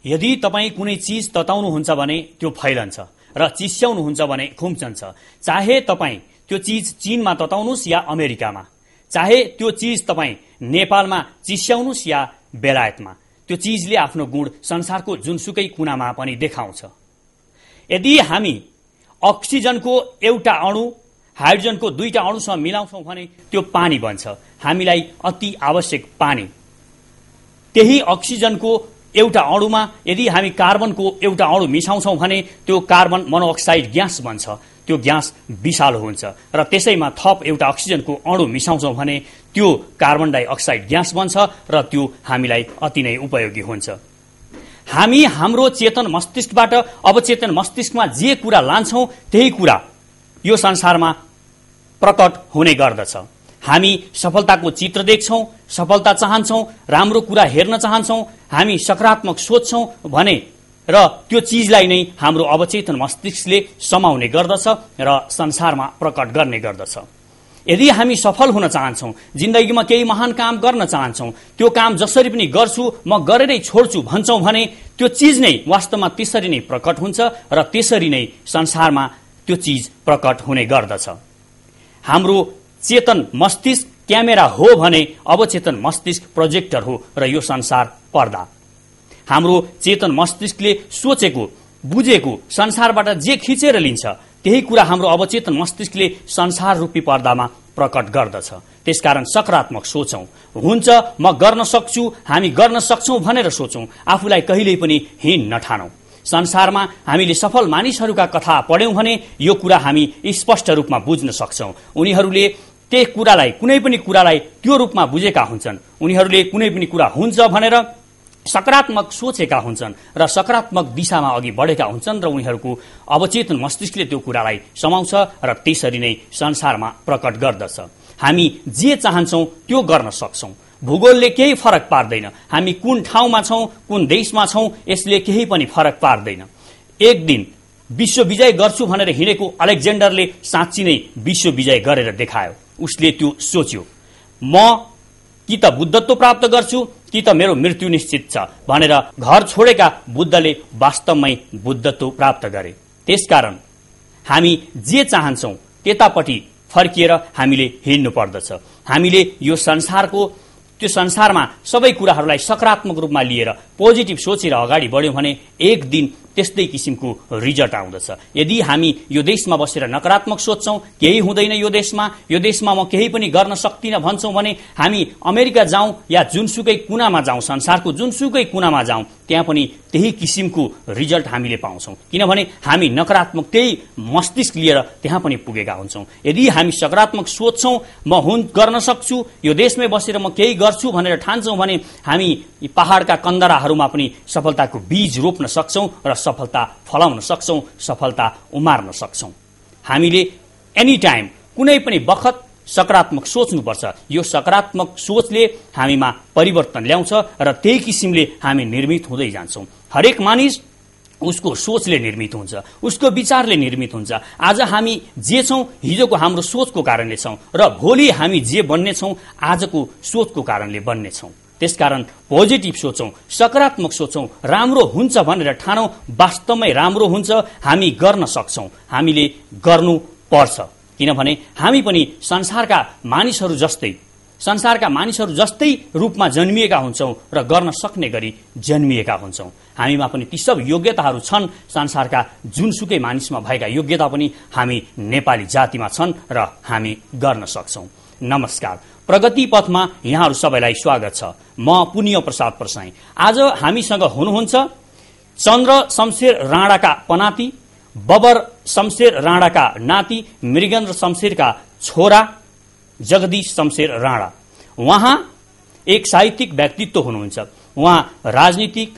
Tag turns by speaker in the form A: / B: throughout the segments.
A: यदि तपाईँ कुनै चिज तताउनुहुन्छ भने त्यो फैलन्छ र चिस्याउनुहुन्छ भने खुम्चन्छ। चाहे तपाईँ त्यो चिज चीनमा तताउनुहोस् या अमेरिकामा, चाहे त्यो चिज तपाईँ नेपालमा चिस्याउनुहोस् या बेलायतमा, त्यो चिजले आफ्नो गुण संसारको जुनसुकै कुनामा पनि देखाउँछ। यदि हामी अक्सिजनको एउटा अणु हाइड्रोजनको दुईटा अणुसँग मिलाउँछौँ भने त्यो पानी बन्छ। हामीलाई अति आवश्यक पानी। त्यही अक्सिजनको एउटा अणुमा यदि हामी कार्बनको एउटा अणु मिसाउँछौँ भने त्यो कार्बन मोनोअक्साइड ग्यास बन्छ। त्यो ग्यास विषालु हुन्छ र त्यसैमा थप एउटा अक्सिजनको अणु मिसाउँछौँ भने त्यो कार्बन डाइअक्साइड ग्यास बन्छ र त्यो हामीलाई अति नै उपयोगी हुन्छ। हामी हाम्रो चेतन मस्तिष्कबाट अवचेतन मस्तिष्कमा जे कुरा लान्छौँ त्यही कुरा यो संसारमा प्रकट हुने गर्दछ। हामी सफलताको चित्र देख्छौँ, सफलता चाहन्छौँ, राम्रो कुरा हेर्न चाहन्छौँ, हामी सकारात्मक सोच्छौँ भने र त्यो चिजलाई नै हाम्रो अवचेतन मस्तिष्कले समाउने गर्दछ र संसारमा प्रकट गर्ने गर्दछ। यदि हामी सफल हुन चाहन्छौँ, जिन्दगीमा केही महान काम गर्न चाहन्छौँ, त्यो काम जसरी पनि गर्छु म गरेरै छोड्छु भन्छौँ भने त्यो चिज नै वास्तवमा त्यसरी नै प्रकट हुन्छ र त्यसरी नै संसारमा त्यो चिज प्रकट हुने गर्दछ। हाम्रो चेतन मस्तिष्क क्यामेरा हो भने अवचेतन मस्तिष्क प्रोजेक्टर हो र यो संसार पर्दा। हाम्रो चेतन मस्तिष्कले सोचेको बुझेको संसारबाट जे खिचेर लिन्छ त्यही कुरा हाम्रो अवचेतन मस्तिष्कले संसार रूपी पर्दामा प्रकट गर्दछ। त्यसकारण सकारात्मक सोचौं। हुन्छ म गर्न सक्छु, हामी गर्न सक्छौं भनेर सोचौं। आफूलाई कहिल्यै पनि हीन नठानौं। संसारमा हामीले सफल मानिसहरूका कथा पढ्यौं भने यो कुरा हामी स्पष्ट रूपमा बुझ्न सक्छौं। उनीहरूले त्यही कुरालाई कुनै पनि कुरालाई त्यो रूपमा बुझेका हुन्छन्। उनीहरूले कुनै पनि कुरा हुन्छ भनेर सकारात्मक सोचेका हुन्छन् र सकारात्मक दिशामा अघि बढेका हुन्छन् र उनीहरूको अवचेतन मस्तिष्कले त्यो कुरालाई समाउँछ र त्यसरी नै संसारमा प्रकट गर्दछ। हामी जे चाहन्छौं त्यो गर्न सक्छौं। भूगोलले केही फरक पार्दैन। हामी कुन ठाउँमा छौं, कुन देशमा छौं, यसले केही पनि फरक पार्दैन। एक दिन विश्व विजय गर्छु भनेर हिँडेको अलेक्जेन्डरले साँच्ची नै विश्व विजय गरेर देखायो। उसले त्यो सोच्यो, म कि त बुद्धत्व प्राप्त गर्छु कि त मेरो मृत्यु निश्चित छ भनेर घर छोडेका बुद्धले वास्तवमै बुद्धत्व प्राप्त गरे। त्यसकारण हामी जे चाहन्छौं त्यतापट्टि फर्किएर हामीले हिँड्नु पर्दछ। हामीले यो त्यो संसारमा सबै कुराहरूलाई सकारात्मक रूपमा लिएर पोजिटिभ सोचेर अगाडि बढ्यौं भने एक दिन त्यस्तै किसिमको रिजल्ट आउँदछ। यदि हामी यो देशमा बसेर नकारात्मक सोच्छौं, केही हुँदैन यो देशमा म केही पनि गर्न सक्दिन भन्छौं भने हामी अमेरिका जाउँ या जुनसुकै कुनामा जाउँ, संसारको जुनसुकै कुनामा जाउँ, त्यहाँ पनि त्यही किसिमको रिजल्ट हामीले पाउँछौं। किनभने हामी नकारात्मक त्यही मस्तिष्क लिएर त्यहाँ पनि पुगेका हुन्छौं। यदि हामी सकारात्मक सोच्छौं, म गर्न सक्छु, यो देशमै बसेर म केही गर्छु भनेर ठान्छौं भने हामी पहाड़का कन्दराहरूमा पनि सफलताको बीज रोप्न सक्छौं र सफलता फलाउन सक्छौं, सफलता उमार्न सक्छौं। हामीले एनी टाइम कुनै पनि बखत सकारात्मक सोच्नुपर्छ। यो सकारात्मक सोचले हामीमा परिवर्तन ल्याउँछ र त्यही किसिमले हामी निर्मित हुँदै जान्छौं। हरेक मानिस उसको सोचले निर्मित हुन्छ, उसको विचारले निर्मित हुन्छ। आज हामी जे छौं हिजोको हाम्रो सोचको कारणले छौं र भोलि हामी जे बन्ने छौं आजको सोचको कारणले बन्ने छौं। त्यसकारण पोजिटिभ सोचौं, सकारात्मक सोचौं, राम्रो हुन्छ भनेर ठानौं, वास्तवमै राम्रो हुन्छ। हामी गर्न सक्छौं, हामीले गर्नु पर्छ। किनभने हामी पनि संसारका मानिसहरू जस्तै रूपमा जन्मिएका हुन्छौं र गर्न सक्ने गरी जन्मिएका हुन्छौं। हामीमा पनि ती सब योग्यताहरू छन्। संसारका जुनसुकै मानिसमा भएका योग्यता पनि हामी नेपाली जातिमा छन् र हामी गर्न सक्छौं। नमस्कार, प्रगति पथमा यहाँहरू सबैलाई स्वागत छ। म पुण्य प्रसाद प्रसाई। आज हामीसँग हुनुहुन्छ चन्द्र शमशेर राणाका पनाती, बबर शमशेर राणाका नाति, मृगेन्द्र शमशेरका छोरा जगदीश शमशेर राणा। उहाँ एक साहित्यिक व्यक्तित्व हुनुहुन्छ, उहाँ राजनीतिक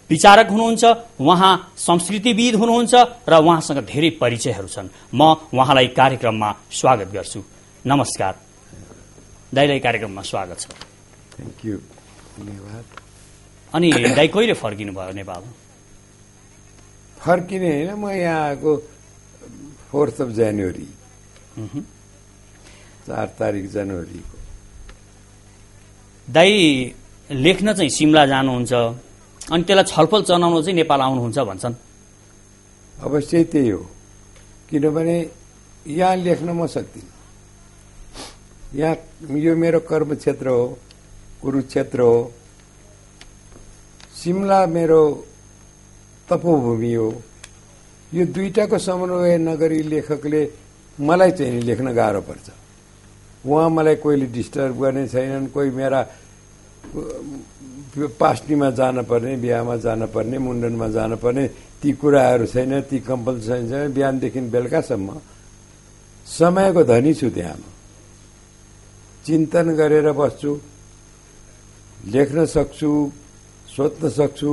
A: विचारक हुनुहुन्छ, उहाँ संस्कृतिविद हुनुहुन्छ र उहाँसँग धेरै परिचयहरू छन्। म उहाँलाई कार्यक्रममा स्वागत गर्छु। नमस्कार दाइलाई कार्यक्रममा स्वागत छ।
B: थ्याङ्क यू, धन्यवाद।
A: अनि दाइ कहिले फर्किनु भयो नेपाल?
B: फर्किने होइन, म यहाँ आएको 4 जनवरी, 4 तारिक जनवरीको।
A: दाइ लेख्न चाहिँ सिमला जानुहुन्छ, अनि त्यसलाई छलफल चलाउन चाहिँ नेपाल आउनुहुन्छ भन्छन्।
B: अवश्य त्यही हो, किनभने यहाँ लेख्न म सक्दिनँ। यहाँ यो मेरो कर्मक्षेत्र हो, कुरुक्षेत्र हो, सिमला मेरो तपोभूमि हो। यो दुईटाको समन्वय नगरी लेखकले मलाई चाहिँ लेख्न गाह्रो पर्छ। उहाँ मलाई कोहीले डिस्टर्ब गर्ने छैनन्, कोही मेरा पास्टीमा जानुपर्ने, बिहामा जानुपर्ने, मुण्डनमा जानुपर्ने ती कुराहरू छैन, ती कम्पल्सन छैन। बिहानदेखि बेलुकासम्म समयको धनी छु। त्यहाँ म चिन्तन गरेर बस्छु, लेख्न सक्छु, सोध्न सक्छु,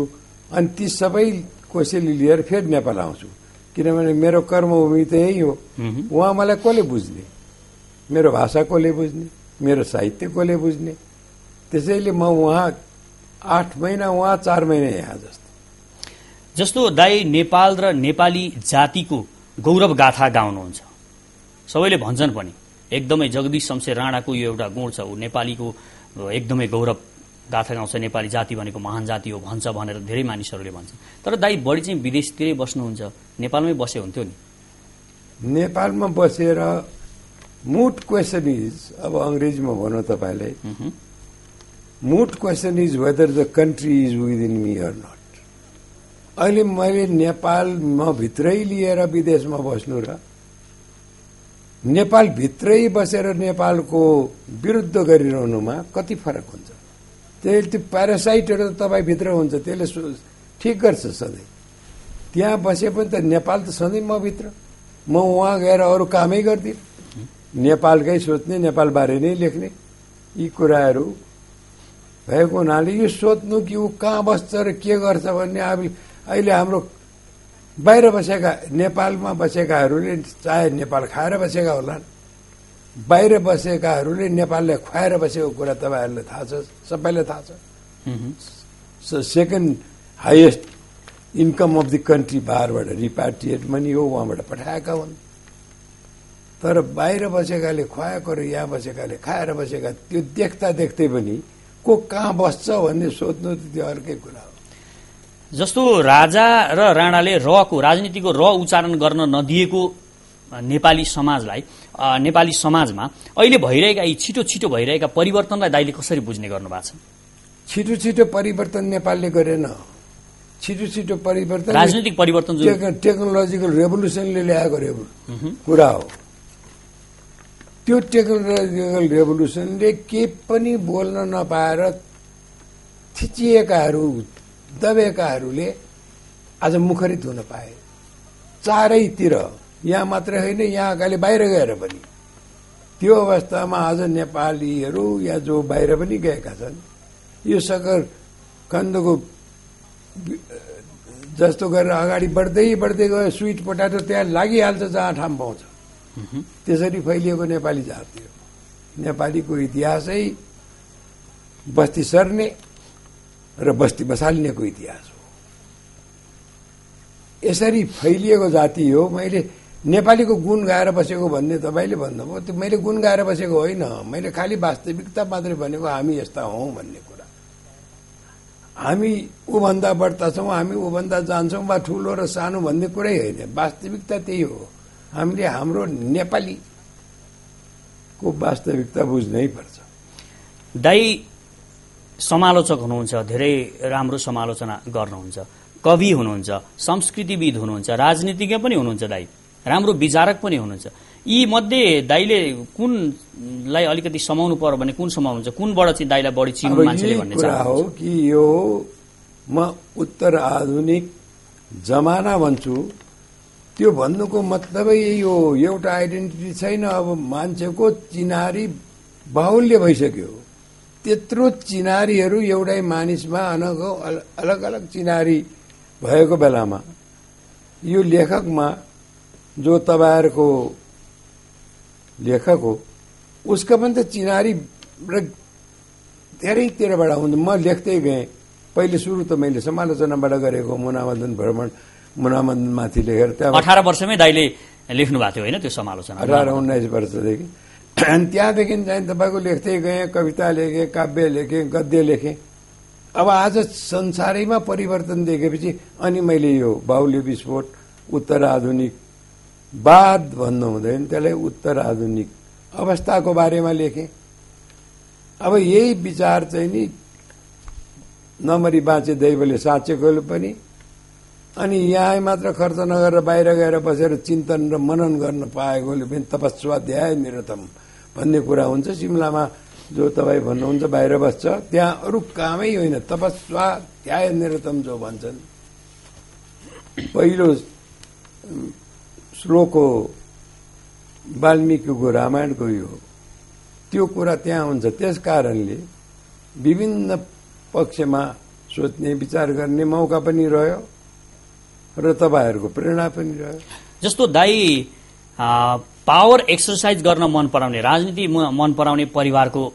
B: अनि ती सबै कोसेली लिएर फेरि नेपाल आउँछु। किनभने मेरो कर्मभूमि त यही हो। उहाँ मलाई कसले बुझ्ने, मेरो भाषा कसले बुझ्ने, मेरो साहित्य कसले बुझ्ने। त्यसैले म उहाँ 8 महिना, उहाँ 4 महिना यहाँ
A: जस्तो दाई नेपाल र नेपाली जातिको गौरव गाथा गाउनुहुन्छ। सबैले भन्छन् पनि एकदमै जगदीश शमशेर राणाको यो एउटा गुण छ, ऊ नेपालीको एकदमै गौरव गाथा गाउँछ, नेपाली जाति भनेको महान जाति हो भन्छ भनेर धेरै मानिसहरूले भन्छन्। तर दाई बढी चाहिँ विदेशतिरै बस्नुहुन्छ, नेपालमै बसे हुन्थ्यो नि।
B: नेपालमा बसेर मुड क्वेसन इज, अब अंग्रेजीमा भनौँ तपाईँलाई, moot question is whether the country is within me or not. अहिले मैले नेपालमा भित्रै लिएर विदेशमा बस्नु र नेपाल भित्रै बसेर नेपालको विरुद्ध गरिरहनुमा कति फरक हुन्छ। त्यसले त्यो प्यारासाइटहरू त तपाईँ भित्र हुन्छ, त्यसले ठिक गर्छ सधैँ। त्यहाँ बसे पनि त नेपाल त सधैँ म भित्र, म उहाँ गएर अरू कामै गर्दिनँ, नेपालकै सोच्ने, नेपालबारे नै लेख्ने। यी कुराहरू भएको हुनाले यो सोध्नु कि ऊ कहाँ बस्छ र के गर्छ भन्ने अहिले हाम्रो बाहिर बसेका, नेपालमा बसेकाहरूले चाहे नेपाल खाएर बसेका होलान्, बाहिर बसेकाहरूले नेपालले खुवाएर बसेको कुरा तपाईँहरूलाई थाहा छ, सबैलाई थाहा छ। Second highest income of the country बाहिरबाट रिपाट्रिएट मनी हो, उहाँबाट पठाएका हुन्। तर बाहिर बसेकाले खुवाएको र यहाँ बसेकाले खाएर बसेका, त्यो देख्दा देख्दै पनि को कहाँ बस्छ भन्ने सोध्नु त त्यो अर्कै कुरा हो।
A: जस्तो राजा र राणाले रको, राजनीतिको र उच्चारण गर्न नदिएको नेपाली समाजलाई, नेपाली समाजमा अहिले भइरहेका यी छिटो छिटो भइरहेका परिवर्तनलाई दाइले कसरी बुझ्ने गर्नु भएको छ?
B: छिटो छिटो परिवर्तन नेपालले गरेन। छिटो छिटो परिवर्तन
A: राजनीतिक परिवर्तन,
B: टेक्नोलोजिकल रेभोल्युसनले ल्याएको कुरा हो। त्यो टेक्नोलोजिकल रेभोल्युसनले के पनि बोल्न नपाएर थिचिएकाहरू, दबेकाहरूले आज मुखरित हुन पाए चारैतिर। यहाँ मात्रै होइन, यहाँकाले बाहिर गएर पनि। त्यो अवस्थामा आज नेपालीहरू या जो बाहिर पनि गएका छन्, यो सकर कन्दको जस्तो गरेर अगाडि बढ्दै बढ्दै गयो, स्विट पोटाटो त्यहाँ लागिहाल्छ जहाँ ठाउँ पाउँछ। त्यसरी फैलिएको नेपाली जाति हो। नेपालीको इतिहासै बस्ती सर्ने र बस्ती बसाल्नेको इतिहास हो। यसरी फैलिएको जाति हो। मैले नेपालीको गुण गाएर बसेको भन्ने तपाईँले भन्नुभयो, त्यो मैले गुण गाएर बसेको होइन, मैले खालि वास्तविकता मात्रै भनेको। हामी यस्ता हौँ भन्ने कुरा, हामी ऊभन्दा बढ्ता छौँ, हामी ऊभन्दा जान्छौँ वा ठुलो र सानो भन्ने कुरै होइन। वास्तविकता त्यही हो। हामीले हाम्रो नेपालीको वास्तविकता बुझ्नै पर्छ।
A: दाइ समालोचक हुनुहुन्छ, धेरै राम्रो समालोचना गर्नुहुन्छ, कवि हुनुहुन्छ, संस्कृतिविद हुनुहुन्छ, राजनीतिज्ञ पनि हुनुहुन्छ, दाइ राम्रो विचारक पनि हुनुहुन्छ। यी मध्ये दाइले कुनलाई अलिकति समाउनु पर्यो भने कुन समाउनुहुन्छ? कुनबाट चाहिँ दाइलाई बढी चिन्नु मान्छेले भन्ने
B: कुरा हो कि यो म उत्तर आधुनिक जमाना भन्छु। त्यो भन्नुको मतलबै यही हो, एउटा आइडेन्टिटी छैन। अब मान्छेको चिनारी बाहुल्य भइसक्यो। त्यत्रो चिनारीहरू एउटै मानिसमा अलग अलग चिनारी भएको बेलामा यो लेखकमा, जो तपाईँहरूको लेखक हो, उसका पनि त चिनारी धेरैतिरबाट हुन्छ। म लेख्दै गएँ। पहिले सुरु त मैले समालोचनाबाट गरेको, मुनामदन भ्रमण, मुनामदनमाथि लेखेर त्यहाँ
A: 18 वर्षमै दाइले लेख्नु भएको थियो होइन त्यो समालोचना?
B: 18-19 वर्षदेखि। अनि त्यहाँदेखि चाहिँ तपाईँको लेख्दै गएँ, कविता लेखेँ, काव्य लेखेँ, गद्य लेखेँ। अब आज संसारैमा परिवर्तन देखेपछि अनि मैले यो बाहुल्य विस्फोट उत्तराधुनिकवाद भन्नु हुँदैन, त्यसलाई उत्तराधुनिक अवस्थाको बारेमा लेखेँ। अब यही विचार चाहिँ नि नमरी बाँचे दैवले साँचेकोले पनि, अनि यहाँ मात्र खर्च नगरेर बाहिर गएर बसेर चिन्तन र मनन गर्न पाएकोले पनि तपस्वाध्याय निरतम भन्ने कुरा हुन्छ। सिमलामा जो तपाईँ भन्नुहुन्छ बाहिर बस्छ, त्यहाँ अरू कामै होइन, तपस्वाध्याय निरतम जो भन्छन्। पहिलो श्लोक हो वाल्मीकिको रामायणको, यो त्यो कुरा त्यहाँ हुन्छ। त्यस कारणले विभिन्न पक्षमा सोच्ने विचार गर्ने मौका पनि रह्यो र तपाईँहरूको प्रेरणा पनि रह्यो।
A: जस्तो दाई पावर एक्सरसाइज गर्न मन पराउने, राजनीति मन पराउने परिवारको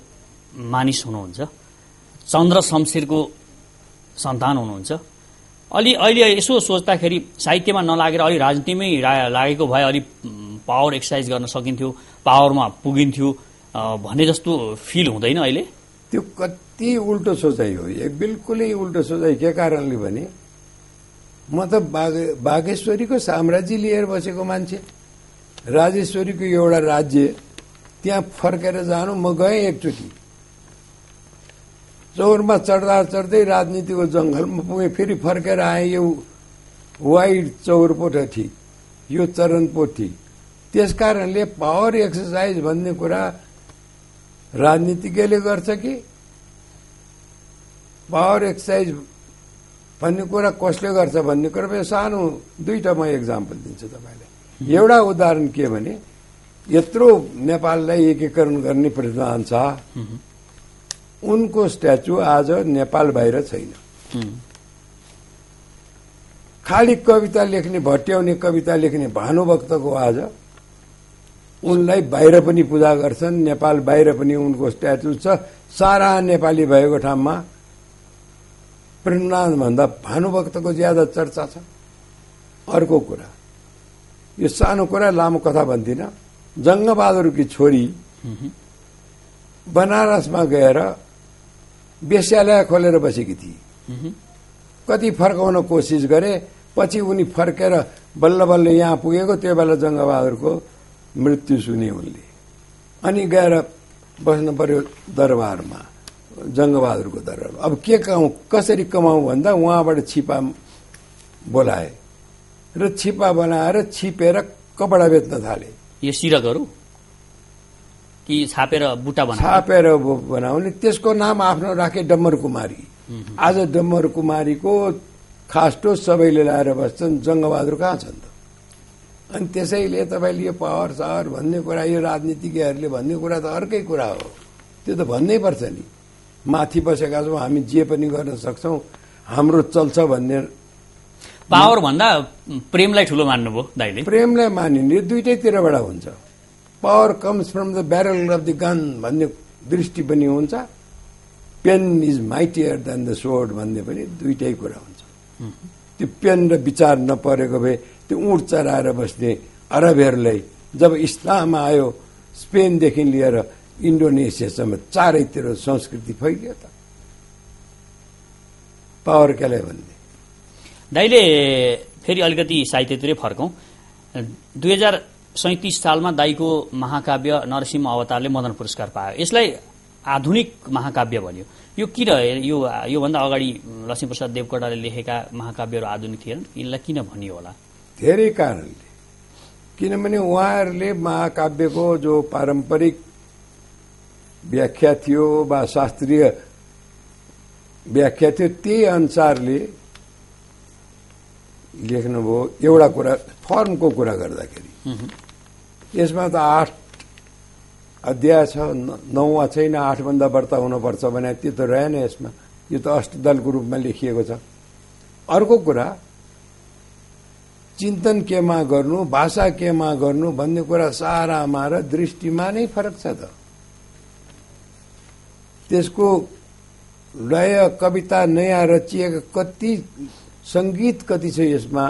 A: मानिस हुनुहुन्छ, चन्द्र शमशेरको सन्तान हुनुहुन्छ। अहिले यसो सोच्दाखेरि साहित्यमा नलागेर अलि राजनीतिमै लागेको भए अलि पावर एक्सरसाइज गर्न सकिन्थ्यो, पावरमा पुगिन्थ्यो भने जस्तो फिल हुँदैन अहिले?
B: त्यो कति उल्टो सोचाइ हो, बिल्कुलै उल्टो सोचाइ। के कारणले भने म त बागेश्वरीको साम्राज्य लिएर बसेको मान्छे, राजेश्वरीको एउटा राज्य, त्यहाँ फर्केर जानु। म गएँ एकचोटि, चौरमा चढ्दा चढ्दै राजनीतिको जंगलमा पुगेँ, फेरि फर्केर आएँ। यो वाइड चौर पो ठिक, यो चरण पो ठिक। त्यस कारणले पावर एक्सरसाइज भन्ने कुरा राजनीतिज्ञले गर्छ कि पावर एक्सरसाइज भन्ने कुरा कसले गर्छ भन्ने कुरा सानो दुईटा म एक्जाम्पल दिन्छु तपाईँलाई। एउटा उदाहरण के भने, यत्रो नेपाललाई एकीकरण गर्ने प्रतिभान छ, उनको स्ट्याचु आज नेपाल बाहिर छैन। खाली कविता लेख्ने, भट्याउने कविता लेख्ने भानुभक्तको आज उनलाई बाहिर पनि पूजा गर्छन्, नेपाल बाहिर पनि उनको स्ट्याचु छ। सारा नेपाली भएको ठाउँमा प्रेमनाथ भन्दा भानुभक्तको ज्यादा चर्चा छ। अर्को कुरा, यो सानो कुरा, लामो कथा भन्दिनँ। जङ्गबहादुरकी छोरी बनारसमा गएर वेश्यालय खोलेर बसेकी थिए। कति फर्काउन कोसिस गरे, पछि उनी फर्केर बल्ल बल्ल यहाँ पुगेको, त्यो बेला जङ्गबहादुरको मृत्यु सुने उनले। अनि गएर बस्नु पर्यो दरबारमा, जङ्गबहादुरको दरबारमा। अब के कसरी कमाऊ भन्दा उहाँबाट छिपा बोलाए र छिपा बनाएर छिपेर कपडा बेच्न थाले।
A: यो सिरकहरू कि छापेर बुट्टा
B: छापेर बनाउने। त्यसको नाम आफ्नो राखे डम्बर कुमारी। आज डम्बर कुमारीको खास्टो सबैले लाएर बस्छन्, जङ्गबहादुर कहाँ छन् त? अनि त्यसैले तपाईँले यो पावर सावर भन्ने कुरा, यो राजनीतिज्ञहरूले भन्ने कुरा त अर्कै कुरा हो। त्यो त भन्नै पर्छ नि, माथि बसेका छौँ हामी, जे पनि गर्न सक्छौँ, हाम्रो चल्छ भन्ने।
A: पावर भन्दा प्रेमलाई ठुलो मान्नुभयो दाइले?
B: प्रेमलाई मानिने दुईटैतिरबाट हुन्छ। Power comes from the barrel of the gun भन्ने दृष्टि पनि हुन्छ, pen is mightier than the sword भन्ने पनि दुईटै कुरा हुन्छ। त्यो पेन र विचार नपरेको भए त्यो उँट चराएर बस्ने अरबहरूलाई जब इस्लाम आयो, स्पेनदेखि लिएर इन्डोनेसियासम्म चारैतिर संस्कृति फैलियो त। पावर केलाई भन्ने?
A: दाइले फेरि अलिकति साहित्यतिरै फर्कौं। 2037 सालमा दाइको महाकाव्य नरसिंह अवतारले मदन पुरस्कार पायो। यसलाई आधुनिक महाकाव्य भनियो। यो किन? योभन्दा अगाडि लक्ष्मीप्रसाद देवकोटाले लेखेका महाकाव्यहरू आधुनिक थिएनन्, यिनलाई किन भनियो होला?
B: धेरै कारणले। किनभने उहाँहरूले महाकाव्यको जो पारम्परिक व्याख्या थियो वा शास्त्रीय व्याख्या थियो, त्यही अनुसारले लेख्नुभयो। एउटा कुरा, फर्मको कुरा गर्दाखेरि यसमा त 8 अध्याय छ, 9 छैन, 8 भन्दा बढ्ता हुनुपर्छ भने त्यो त रहेन यसमा। यो त अष्टदलको रूपमा लेखिएको छ। अर्को कुरा, चिन्तन केमा गर्नु, भाषा केमा गर्नु भन्ने कुरा सारामा र दृष्टिमा नै फरक छ त। त्यसको लय, कविता नयाँ रचिएका कति, संगीत कति छ यसमा,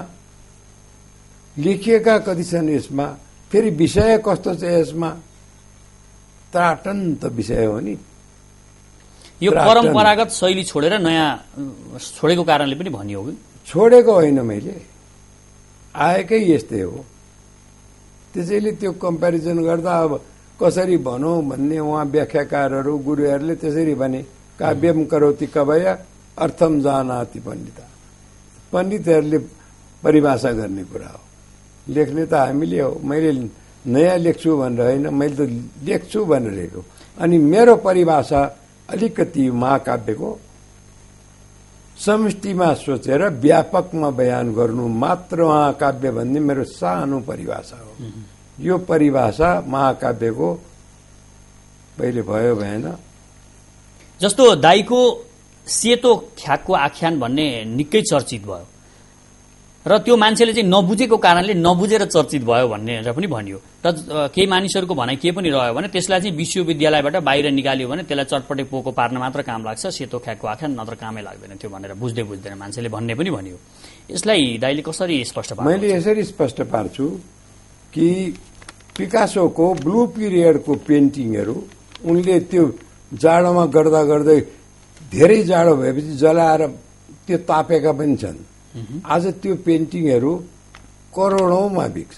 B: लेखिएका कति छन् यसमा, फेरि विषय कस्तो छ यसमा, त्राटन्त विषय हो नि।
A: यो परम्परागत शैली छोडेर नयाँ छोडेको कारणले पनि भनियो कि
B: छोडेको होइन, मैले आएकै यस्तै हो। त्यसैले त्यो कम्पेरिजन गर्दा अब कसरी भनौँ भन्ने उहाँ व्याख्याकारहरू गुरुहरूले त्यसरी भने, काव्यम करोति कवय अर्थम जानाति पण्डिता। पण्डितहरूले परिभाषा गर्ने कुरा हो, लेख्ने त हामीले हो। मैले नयाँ लेख्छु भनेर होइन, मैले त लेख्छु भनेर। अनि मेरो परिभाषा अलिकति महाकाव्यको समष्टिमा सोचेर व्यापकमा बयान गर्नु मात्र महाकाव्य भन्ने मेरो सानो परिभाषा हो। यो परिभाषा महाकाव्यको पहिले भयो भएन।
A: जस्तो दाईको सेतो ख्याकको आख्यान भन्ने निकै चर्चित भयो र त्यो मान्छेले चाहिँ नबुझेको कारणले नबुझेर चर्चित भयो भनेर पनि भनियो र केही मानिसहरूको भनाइ के पनि रह्यो भने त्यसलाई चाहिँ विश्वविद्यालयबाट बाहिर निकाल्यो भने त्यसलाई चटपटे पोको पार्न मात्र काम लाग्छ, सेतो ख्याकको आख्यान नत्र कामै लाग्दैन त्यो भनेर बुझ्दै बुझ्दैन मान्छेले भन्ने पनि भनियो। यसलाई दाईले कसरी स्पष्ट पार्नु?
B: मैले यसरी स्पष्ट पार्छु कि पिकासोको ब्लू पिरियडको पेन्टिङहरू उनले त्यो जाडोमा गर्दा गर्दै धेरै जाडो भएपछि जलाएर त्यो तापेका पनि छन्। आज त्यो पेन्टिङहरू करोडौंमा बिक्छ।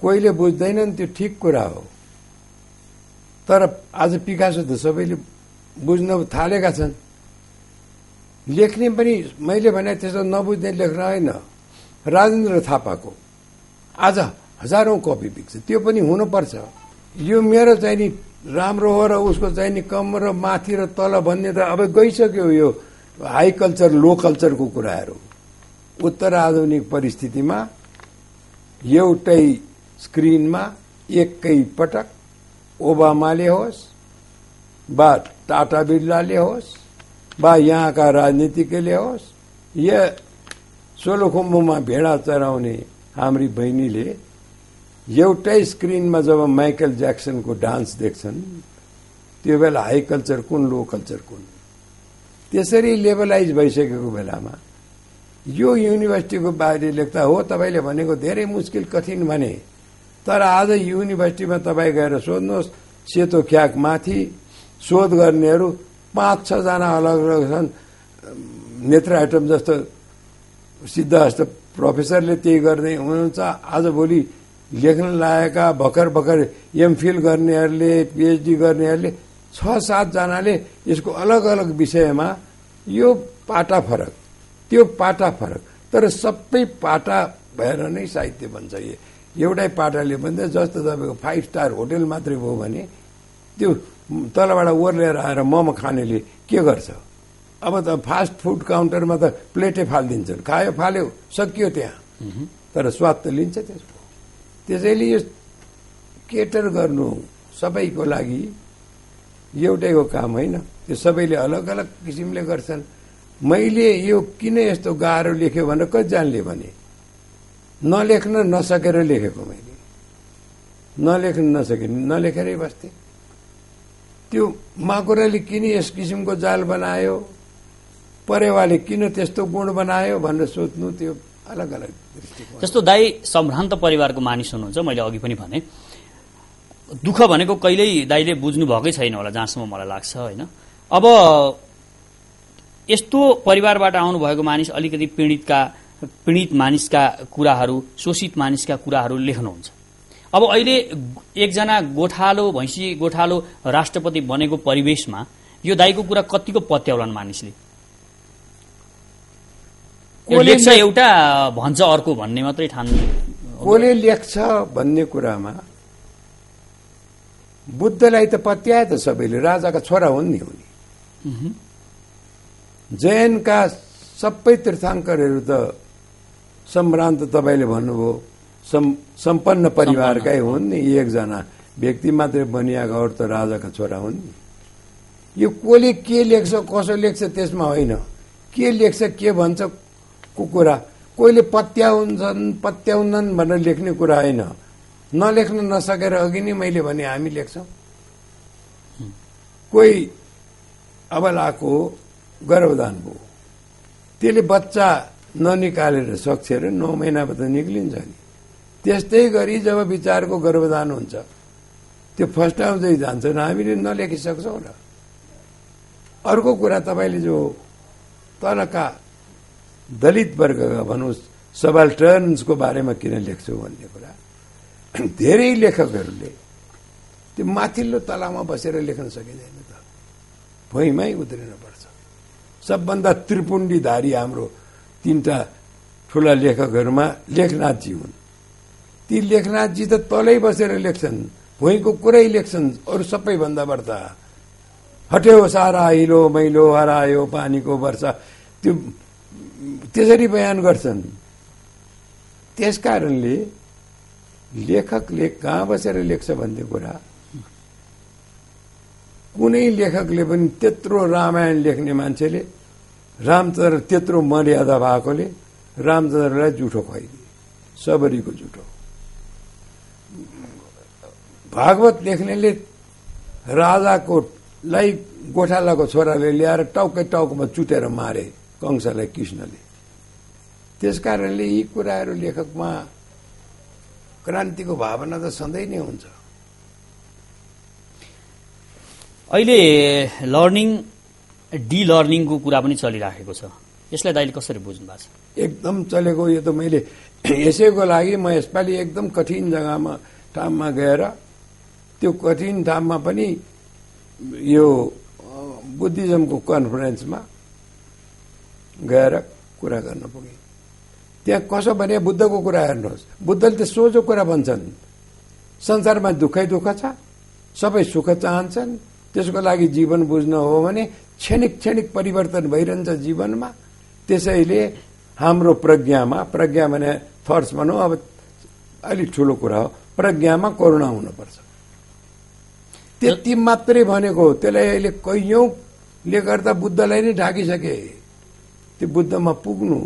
B: कोहीले बुझ्दैनन्, त्यो ठिक कुरा हो। तर आज पिकासो त सबैले बुझ्न थालेका छन्। लेख्ने पनि मैले भने त्यसो नबुझ्ने लेख्न होइन। राजेन्द्र थापाको आज हजारौं कपी बिक्छ, त्यो पनि हुनुपर्छ। यो मेरो चाहिँ नि राम्रो हो र उसको चाहिँ नि कम र माथि र तल भन्ने त अब गइसक्यो। यो हाई कल्चर लो कल्चरको कुराहरू उत्तर आधुनिक परिस्थितिमा एउटै स्क्रिनमा एकै पटक ओबामाले होस् वा टाटा बिरलाले होस् वा यहाँका राजनीतिज्ञले होस् या सोलुखुम्बुमा भेडा चराउने हाम्री बहिनीले एउटै स्क्रिनमा जब माइकल ज्याक्सनको डान्स देख्छन् त्यो बेला हाई कल्चर कुन लो कल्चर कुन त्यसरी लेभलाइज भइसकेको बेलामा यो युनिभर्सिटीको बारे लेख्दा हो तपाईले भनेको धेरै मुस्किल कठिन भने, तर आज युनिभर्सिटीमा तपाईँ गएर सोध्नुहोस् सेतो ख्याक माथि शोध गर्नेहरू 5-6 जना अलग अलग छन्। नेत्र आइटम जस्तो सिद्धहस्त प्रोफेसरले त्यही गर्दै हुनुहुन्छ। आजभोलि लेख्न लागेका भर्खर भर्खर एमफिल गर्नेहरूले पीएचडी गर्नेहरूले 6-7 जनाले यसको अलग अलग विषयमा यो पाटा फरक त्यो पाटा फरक, तर सबै पाटा भएर नै साहित्य बन्छ। एउटै पाटाले भन्दा जस्तो तपाईँको 5 स्टार होटल मात्रै भयो भने त्यो तलबाट ओर्लेर आएर मोमो खानेले के गर्छ? अब त फास्ट फुड काउन्टरमा त प्लेटै फालिदिन्छन्, खायो फाल्यो सकियो त्यहाँ, तर स्वाद त लिन्छ त्यसको। त्यसैले यो केटर गर्नु सबैको लागि एउटैको काम होइन, त्यो सबैले अलग अलग किसिमले गर्छन्। मैले यो किन यस्तो गाह्रो लेख्यो भनेर कतिजनाले भने नलेख्न नसकेर लेखेको, मैले नलेख्न नसके नलेखेरै बस्थे। त्यो माकुराले किन यस किसिमको जाल बनायो, परेवाले किन त्यस्तो गुण बनायो भनेर सोध्नु, त्यो अलग अलग दृष्टिकोण।
A: जस्तो दाई सम्भ्रान्त परिवारको मानिस हुनुहुन्छ, मैले अघि पनि भने दुःख भनेको कहिल्यै दाइले बुझ्नु भएकै छैन होला जहाँसम्म मलाई लाग्छ होइन। अब यस्तो परिवारबाट आउनुभएको मानिस अलिकति पीडित मानिसका कुराहरू, शोषित मानिसका कुराहरू लेख्नुहुन्छ। अब अहिले एकजना गोठालो भैँसी गोठालो राष्ट्रपति बनेको परिवेशमा यो दाइको कुरा कतिको पत्याउलान् मानिसले? लेख्छ एउटा भन्छ अर्को भन्ने मात्रै ठान्नु।
B: कसले लेख्छ भन्ने कुरामा बुद्धलाई त पत्याए त सबैले, राजाका छोरा हुन् नि उनी। जैनका सबै तीर्थाङ्करहरू त सम्भ्रान्त तपाईँले भन्नुभयो सम्पन्न परिवारकै हुन् नि, एकजना व्यक्ति मात्रै बनिएका अरू त राजाका छोरा हुन् नि। यो कसले के लेख्छ कसो लेख्छ त्यसमा होइन, के लेख्छ के भन्छ को कुरा कोहीले पत्याउनन् भनेर लेख्ने कुरा होइन। नलेख्न नसकेर अघि नै मैले भने हामी लेख्छौं। कोही अबलाको गर्भदान भयो, त्यसले बच्चा ननिकालेर सक्छ र 9 महिनामा त निक्लिन्छ नि। त्यस्तै गरी जब विचारको गर्भदान हुन्छ त्यो फस्टाउँदै जान्छ, हामीले नलेखिसक्छौँ र अर्को कुरा तपाईँले जो तलका दलित वर्गका भनौँ सबाल्टर्न्सको बारेमा किन लेख्छु भन्ने कुरा, धेरै लेखकहरूले त्यो माथिल्लो तलामा बसेर लेख्न सकिँदैन त, भुइँमै उत्रिनुपर्छ। सबभन्दा त्रिपुण्डीधारी हाम्रो 3टा ठुला लेखकहरूमा लेखनाथजी हुन्। ती लेखनाथजी त तलै बसेर लेख्छन्, भुइँको कुरै लेख्छन्। अरू सबैभन्दा बढ्ता हट्यो सारा हिलो मैलो हरायो पानीको वर्षा, त्यो त्यसरी बयान गर्छन्। त्यसकारणले लेखकले कहाँ बसेर लेख्छ भन्ने कुरा, कुनै लेखकले पनि त्यत्रो रामायण लेख्ने मान्छेले रामचन्द्र त्यत्रो मर्यादा भएकोले रामचन्द्रलाई जुठो खुवाइदिए, सबरीको जुठो। भागवत लेख्नेले राजाकोलाई गोठालाको छोराले ल्याएर टाउकै टाउकोमा चुटेर मारे कंसलाई कृष्णले। त्यसकारणले यी कुराहरू लेखकमा क्रान्तिको भावना त सधैँ नै हुन्छ।
A: अहिले लर्निङ डिलर्निङको कुरा पनि चलिराखेको छ, यसलाई दाइले कसरी बुझ्नु भएको छ?
B: एकदम चलेको। यो त मैले यसैको लागि म यसपालि एकदम कठिन जग्गामा ठाउँमा गएर, त्यो कठिन ठाउँमा पनि यो बुद्धिज्मको कन्फरेन्समा गएर कुरा गर्न पुगेँ। त्यहाँ कसो भने बुद्धको कुरा हेर्नुहोस्, बुद्धले त सोझो कुरा भन्छन्, संसारमा दुःखै दुःख छ, सबै सुख चाहन्छन्, त्यसको लागि जीवन बुझ्न हो भने क्षणिक क्षणिक परिवर्तन भइरहन्छ जीवनमा। त्यसैले हाम्रो प्रज्ञामा, प्रज्ञा भने थट्स भनौँ, अब अलिक ठुलो कुरा हो, प्रज्ञामा करुणा हुनुपर्छ। त्यति मात्रै भनेको। त्यसलाई अहिले कैयौँले गर्दा बुद्धलाई नै ढाकिसके। त्यो बुद्धमा पुग्नु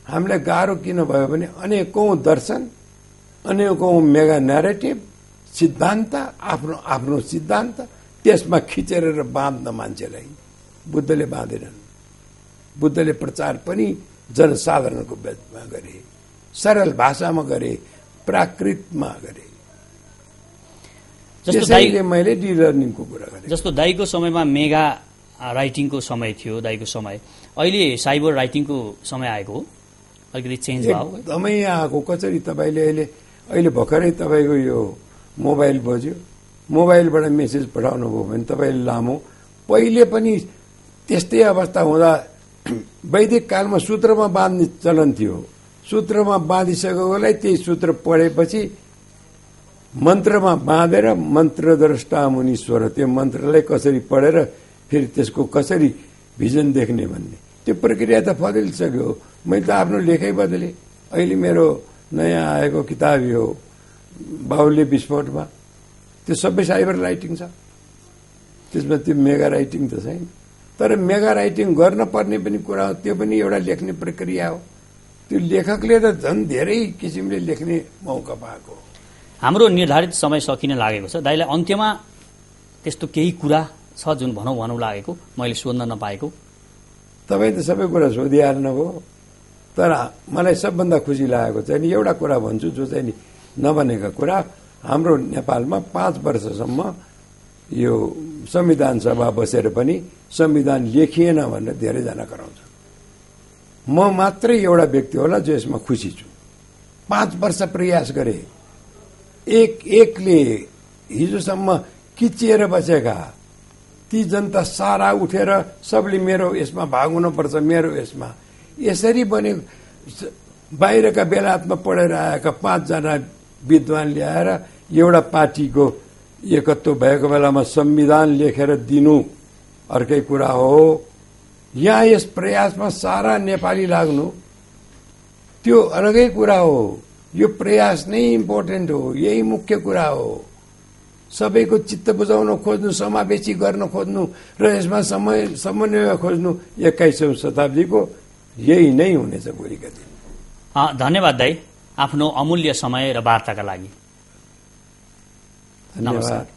B: हामीलाई गाह्रो किन भयो भने अनेकौं दर्शन, अनेकौं मेगा न्यारेटिभ, सिद्धान्त, आफ्नो आफ्नो सिद्धान्त त्यसमा खिचेर बाँध्न मान्छेलाई बुद्धले बाँधेनन्। बुद्धले प्रचार पनि जनसाधारणको बेचमा गरे, सरल भाषामा गरे, प्राकृतमा गरे। त्यसैले मैले डिलर्निङको कुरा गरेँ।
A: जस्तो दाइको समयमा मेगा राइटिङको समय थियो, दाइको समय, अहिले साइबर राइटिङको समय आएको हो, अलिकति चेन्ज भयो?
B: एकदमै आएको। कसरी तपाईँले अहिले भर्खरै तपाईँको यो मोबाइल बज्यो, मोबाइलबाट मेसेज पठाउनु भयो भने तपाईँले लामो, पहिले पनि त्यस्तै अवस्था हुँदा वैदिक कालमा सूत्रमा बाँध्ने चलन थियो। सूत्रमा बाँधिसकेकोलाई त्यही सूत्र पढेपछि मन्त्रमा बाँधेर मन्त्रद्रष्टा मुनीश्वर, त्यो मन्त्रलाई कसरी पढेर फेरि त्यसको कसरी भिजन देख्ने भन्ने त्यो प्रक्रिया त बदलिसक्यो। मैले त आफ्नो लेखै बदले। अहिले मेरो नयाँ आएको किताब यो बाहुल्य विस्फोटमा, त्यो सबै साइबर राइटिङ छ, त्यसमा त्यो मेगा राइटिङ त छैन। तर मेगा राइटिङ गर्न पर्ने पनि कुरा हो, त्यो पनि एउटा लेख्ने प्रक्रिया हो। त्यो लेखकले त झन् धेरै किसिमले लेख्ने मौका पाएको।
A: हाम्रो निर्धारित समय सकिन लागेको छ। दाइलाई अन्त्यमा त्यस्तो केही कुरा छ जुन भनौँ लागेको, मैले सोध्न नपाएको?
B: तपाईँ त सबै कुरा सोधिहाल्नुभयो, तर मलाई सबभन्दा खुसी लागेको चाहिँ नि एउटा कुरा भन्छु, जो चाहिँ नि नभनेका कुरा। हाम्रो नेपालमा 5 वर्षसम्म यो संविधान सभा बसेर पनि संविधान लेखिएन भनेर धेरैजना कराउँछ। म मात्रै एउटा व्यक्ति होला जो यसमा खुसी छु। 5 वर्ष प्रयास गरे, एकले हिजोसम्म किचिएर बसेका ती जनता सारा उठेर सबले मेरो यसमा भाग हुनुपर्छ, मेरो यसमा यसरी बने। बाहिरका बेलायतमा पढेर आएका 5 जना विद्वान ल्याएर एउटा पार्टीको एकत्व भएको बेलामा संविधान लेखेर दिनु अर्कै कुरा हो। यहाँ यस प्रयासमा सारा नेपाली लाग्नु त्यो अलगै कुरा हो। यो प्रयास नै इम्पोर्टेन्ट हो, यही मुख्य कुरा हो। सबैको चित्त बुझाउन खोज्नु, समावेशी गर्न खोज्नु र यसमा समन्वय खोज्नु 21औं शताब्दीको यही नै हुनेछ भोलिका दिन।
A: धन्यवाद दाइ, आफ्नो अमूल्य समय र वार्ताका लागि।
B: धन्यवाद।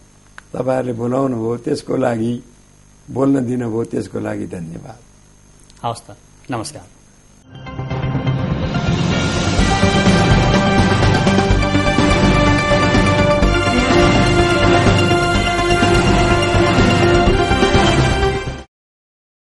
B: तपाईहरुले बोलाउनु भयो त्यसको लागि, बोल्न दिनुभयो त्यसको लागि धन्यवाद।
A: हवस् त, नमस्कार।